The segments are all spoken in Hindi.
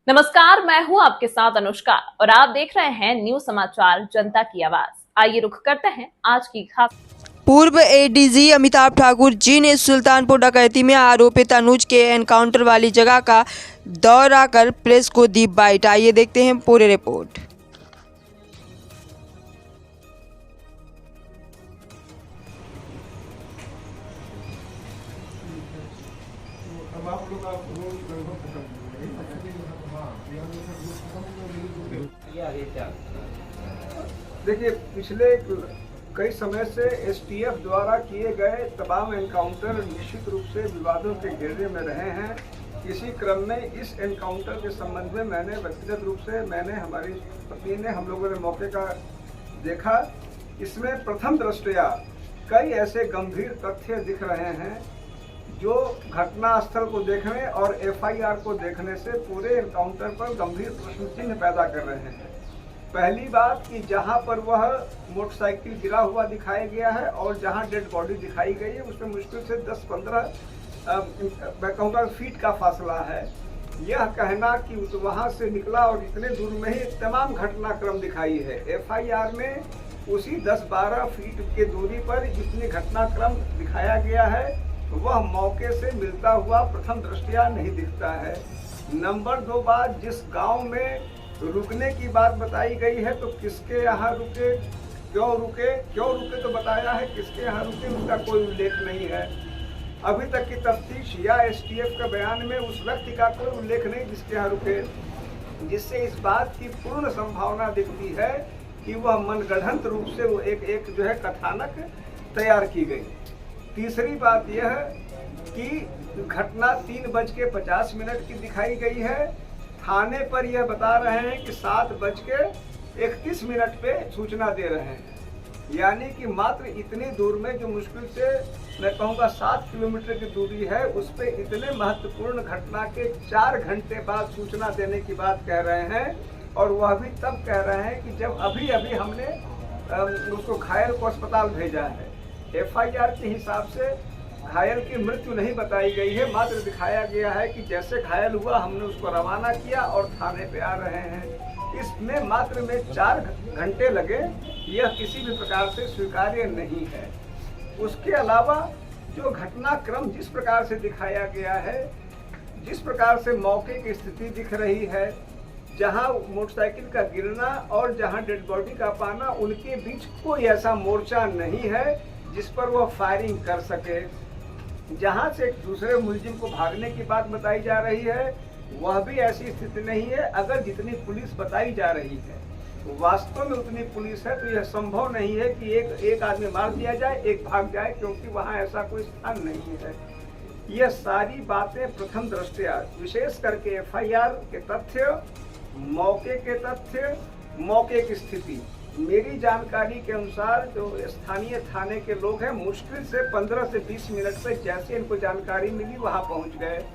नमस्कार, मैं हूं आपके साथ अनुष्का और आप देख रहे हैं न्यूज समाचार जनता की आवाज। आइए रुख करते हैं आज की खास। पूर्व एडीजी अमिताभ ठाकुर जी ने सुल्तानपुर डकैती में आरोपित अनुज के एनकाउंटर वाली जगह का दौरा कर प्रेस को दी बाइट। आइए देखते हैं पूरी रिपोर्ट। देखिए, पिछले कई समय से एसटीएफ द्वारा किए गए तमाम एनकाउंटर निश्चित रूप से विवादों के घेरे में रहे हैं। इसी क्रम में इस एनकाउंटर के संबंध में मैंने व्यक्तिगत रूप से हमारी पत्नी ने हम लोगों ने मौके का देखा। इसमें प्रथम दृष्टया कई ऐसे गंभीर तथ्य दिख रहे हैं जो घटनास्थल को देखने और एफआईआर को देखने से पूरे एनकाउंटर पर गंभीर प्रश्न चिन्ह पैदा कर रहे हैं। पहली बात कि जहां पर वह मोटरसाइकिल गिरा हुआ दिखाया गया है और जहां डेड बॉडी दिखाई गई है उसमें मुश्किल से 10-15 मैं कहूँगा फीट का फासला है। यह कहना कि वहां से निकला और इतने दूर में ही तमाम घटनाक्रम दिखाई है। एफआईआर में उसी 10-12 फीट के दूरी पर जितनी घटनाक्रम दिखाया गया है वह मौके से मिलता हुआ प्रथम दृष्टया नहीं दिखता है। नंबर 2 बात, जिस गांव में रुकने की बात बताई गई है तो किसके यहाँ रुके, क्यों रुके तो बताया है, किसके यहाँ रुके उसका कोई उल्लेख नहीं है। अभी तक की तफ्तीश या एसटीएफ के बयान में उस व्यक्ति का कोई उल्लेख नहीं जिसके यहाँ रुके, जिससे इस बात की पूर्ण संभावना दिखती है कि वह मनगढ़ंत रूप से वो एक जो है कथानक तैयार की गई। तीसरी बात यह कि घटना 3:50 की दिखाई गई है। थाने पर यह बता रहे हैं कि 7:31 पे सूचना दे रहे हैं, यानी कि मात्र इतनी दूर में जो मुश्किल से मैं कहूँगा 7 किलोमीटर की दूरी है उस पे इतने महत्वपूर्ण घटना के 4 घंटे बाद सूचना देने की बात कह रहे हैं। और वह भी तब कह रहे हैं कि जब अभी हमने उसको घायल को अस्पताल भेजा है। एफआईआर के हिसाब से घायल की मृत्यु नहीं बताई गई है, मात्र दिखाया गया है कि जैसे घायल हुआ हमने उसको रवाना किया और थाने पे आ रहे हैं। इसमें मात्र में 4 घंटे लगे, यह किसी भी प्रकार से स्वीकार्य नहीं है। उसके अलावा जो घटनाक्रम जिस प्रकार से दिखाया गया है, जिस प्रकार से मौके की स्थिति दिख रही है, जहां मोटरसाइकिल का गिरना और जहां डेड बॉडी का पाना, उनके बीच कोई ऐसा मोर्चा नहीं है जिस पर वह फायरिंग कर सके। जहां से दूसरे मुलजिम को भागने की बात बताई जा रही है वह भी ऐसी स्थिति नहीं है। अगर जितनी पुलिस बताई जा रही है वास्तव में उतनी पुलिस है तो यह संभव नहीं है कि एक आदमी मार दिया जाए, एक भाग जाए, क्योंकि वहां ऐसा कोई स्थान नहीं है। यह सारी बातें प्रथम दृष्टया विशेष करके एफआईआर के तथ्य, मौके के तथ्य, मौके की स्थिति, मेरी जानकारी के अनुसार जो स्थानीय थाने के लोग हैं मुश्किल से 15 से 20 मिनट पे जैसे इनको जानकारी मिली वहां पहुंच गए।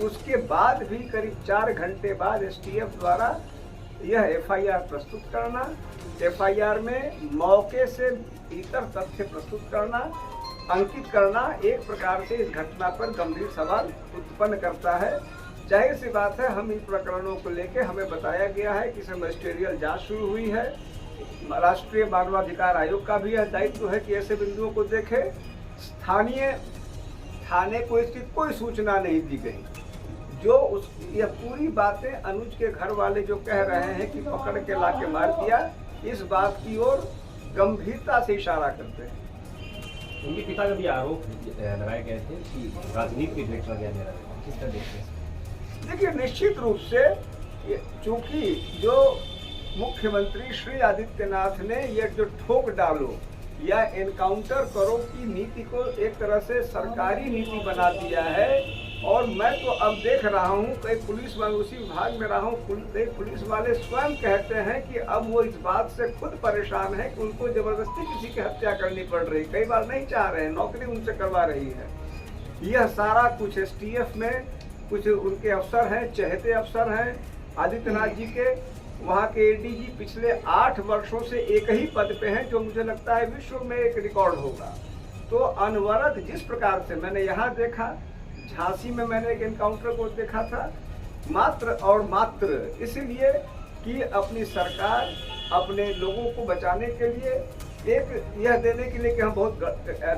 उसके बाद भी करीब 4 घंटे बाद एसटीएफ द्वारा यह एफआईआर प्रस्तुत करना, एफआईआर में मौके से भीतर तथ्य प्रस्तुत करना, अंकित करना, एक प्रकार से इस घटना पर गंभीर सवाल उत्पन्न करता है। जाहिर सी बात है, हम इन प्रकरणों को लेकर हमें बताया गया है कि इसमें मजिस्ट्रियल जांच शुरू हुई है। राष्ट्रीय मानवाधिकार आयोग का भी यह दायित्व है कि ऐसे बिंदुओं को देखे। स्थानीय थाने को इसकी कोई सूचना नहीं दी गई। यह पूरी बातें अनुज के घर वाले जो कह रहे हैं कि पकड़ के लाके मार दिया, इस बात की ओर गंभीरता से इशारा करते हैं। उनके पिता का भी आरोप लगाए गए थे कि राजनीति में भेजा गया मेरा, किस तरह देखते हैं? देखिए, निश्चित रूप से चूंकि जो मुख्यमंत्री श्री आदित्यनाथ ने ये जो ठोक डालो या एनकाउंटर करो की नीति को एक तरह से सरकारी नीति बना दिया है। और मैं तो अब देख रहा हूँ कई पुलिस वाले, उसी विभाग में रहा हूँ, पुलिस वाले स्वयं कहते हैं कि अब वो इस बात से खुद परेशान है कि उनको जबरदस्ती किसी की हत्या करनी पड़ रही, कई बार नहीं चाह रहे हैं, नौकरी उनसे करवा रही है। यह सारा कुछ एसटीएफ में कुछ उनके अफसर हैं, चहेते अफसर हैं आदित्यनाथ जी के। वहाँ के एडीजी पिछले 8 वर्षों से एक ही पद पे हैं, जो मुझे लगता है विश्व में एक रिकॉर्ड होगा। तो अनवरत जिस प्रकार से मैंने यहाँ देखा, झांसी में मैंने एक एनकाउंटर को देखा था, मात्र और मात्र इसलिए कि अपनी सरकार अपने लोगों को बचाने के लिए, एक यह देने के लिए कि हम बहुत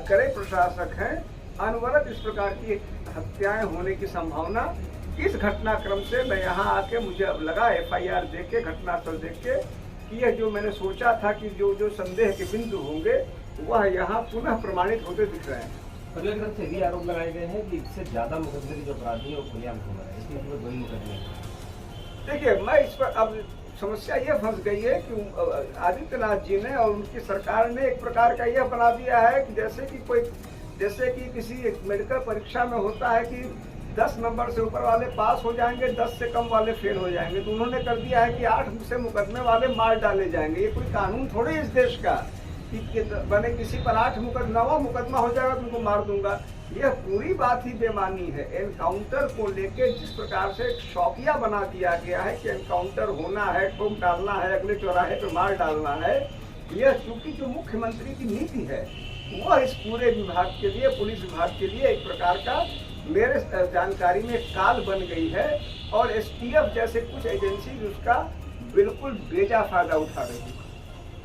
कड़े प्रशासक हैं, अनवरत इस प्रकार की हत्याएं होने की संभावना। इस घटनाक्रम से मैं यहाँ आके मुझे अब लगा FIR देख के, घटनास्थल देख के, कि यह जो मैंने सोचा था कि जो संदेह के बिंदु होंगे वह यहाँ पुनः प्रमाणित होते दिख रहे हैं। अगले तरफ से भी आरोप लगाए गए हैं कि इससे ज्यादा मुकदमे के जो अपराधी है वो खुलेआम घूम रहे हैं, इसलिए केवल 2 ही मुकदमे हैं। देखिए, मैं इस पर अब समस्या ये फंस गई है कि आदित्यनाथ जी ने और उनकी सरकार ने एक प्रकार का यह बना दिया है कि जैसे कि किसी मेडिकल परीक्षा में होता है कि 10 नंबर से ऊपर वाले पास हो जाएंगे, 10 से कम वाले फेल हो जाएंगे, तो उन्होंने कर दिया है कि 8 से मुकदमे वाले मार डाले जाएंगे। ये कोई कानून थोड़े इस देश का कि बने किसी पर 9वां मुकदमा हो जाएगा तो उनको मार दूंगा। यह पूरी बात ही बेमानी है। एनकाउंटर को लेके जिस प्रकार से एक शौकिया बना दिया गया है कि एनकाउंटर होना है, ठोक डालना है, अगले चौराहे पे मार डालना है, यह चूंकि जो मुख्यमंत्री की नीति है वह इस पूरे विभाग के लिए, पुलिस विभाग के लिए एक प्रकार का मेरे जानकारी में काल बन गई है और STF जैसे कुछ एजेंसी उसका बिल्कुल बेजा फायदा उठा रही है।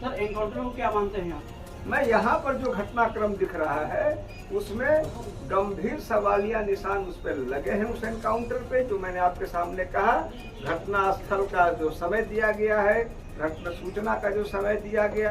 सर, एनकाउंटर को क्या मानते हैं आप? मैं यहाँ पर जो घटनाक्रम दिख रहा है उसमें गंभीर सवालिया निशान उस पर लगे हैं, उस एनकाउंटर पे। जो मैंने आपके सामने कहा, घटना स्थल का जो समय दिया गया है, घटना सूचना का जो समय दिया गया